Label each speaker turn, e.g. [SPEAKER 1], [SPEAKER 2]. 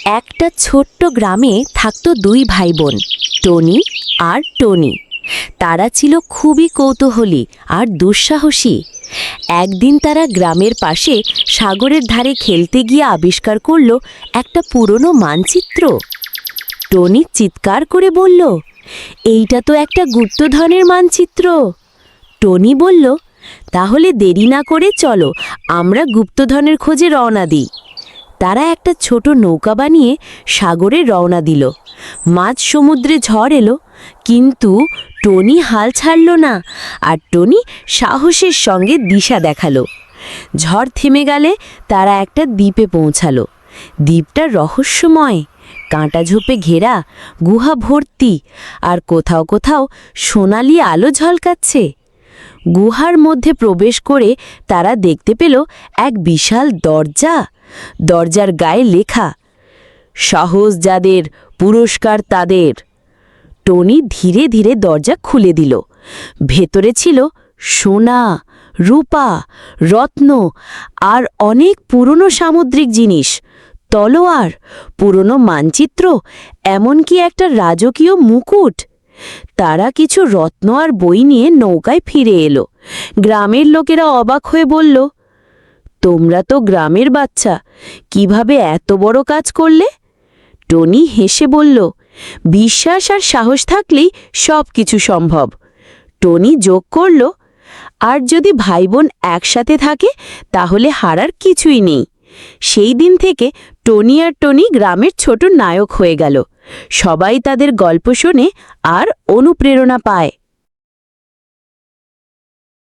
[SPEAKER 1] একটা ছোট্ট গ্রামে থাকতো দুই ভাই বোন, টনি আর টনি। তারা ছিল খুবই কৌতূহলী আর দুঃসাহসী। একদিন তারা গ্রামের পাশে সাগরের ধারে খেলতে গিয়ে আবিষ্কার করল একটা পুরনো মানচিত্র। টনি চিৎকার করে বলল, এইটা তো একটা গুপ্তধনের মানচিত্র। টনি বলল, তাহলে দেরি না করে চলো আমরা গুপ্তধনের খোঁজে রওনা দিই। তারা একটা ছোট নৌকা বানিয়ে সাগরে রওনা দিল। মাঝ সমুদ্রে ঝড় এলো, কিন্তু টনি হাল ছাড়ল না, আর টনি সাহসের সঙ্গে দিশা দেখালো। ঝড় থেমে গেলে তারা একটা দ্বীপে পৌঁছালো। দ্বীপটা রহস্যময়, কাঁটা ঝোপে ঘেরা, গুহা ভর্তি, আর কোথাও কোথাও সোনালি আলো ঝলকাচ্ছে। গুহার মধ্যে প্রবেশ করে তারা দেখতে পেল এক বিশাল দরজা। দরজার গায়ে লেখা, সাহস যাদের, পুরস্কার তাদের। টনি ধীরে ধীরে দরজা খুলে দিল। ভেতরে ছিল সোনা, রূপা, রত্ন আর অনেক পুরনো সামুদ্রিক জিনিস, তলোয়ার, পুরনো মানচিত্র, এমনকি একটা রাজকীয় মুকুট। তারা কিছু রত্ন আর বই নিয়ে নৌকায় ফিরে এলো। গ্রামের লোকেরা অবাক হয়ে বলল, তোমরা তো গ্রামের বাচ্চা, কিভাবে এত বড় কাজ করলে? টনি হেসে বলল, বিশ্বাস আর সাহস থাকলেই সব কিছু সম্ভব। টনি যোগ করল, আর যদি ভাই বোন একসাথে থাকে তাহলে হারার কিছুই নেই। সেই দিন থেকে টনি আর টনি গ্রামের ছোট নায়ক হয়ে গেল। সবাই তাদের গল্প শোনে আর অনুপ্রেরণা পায়।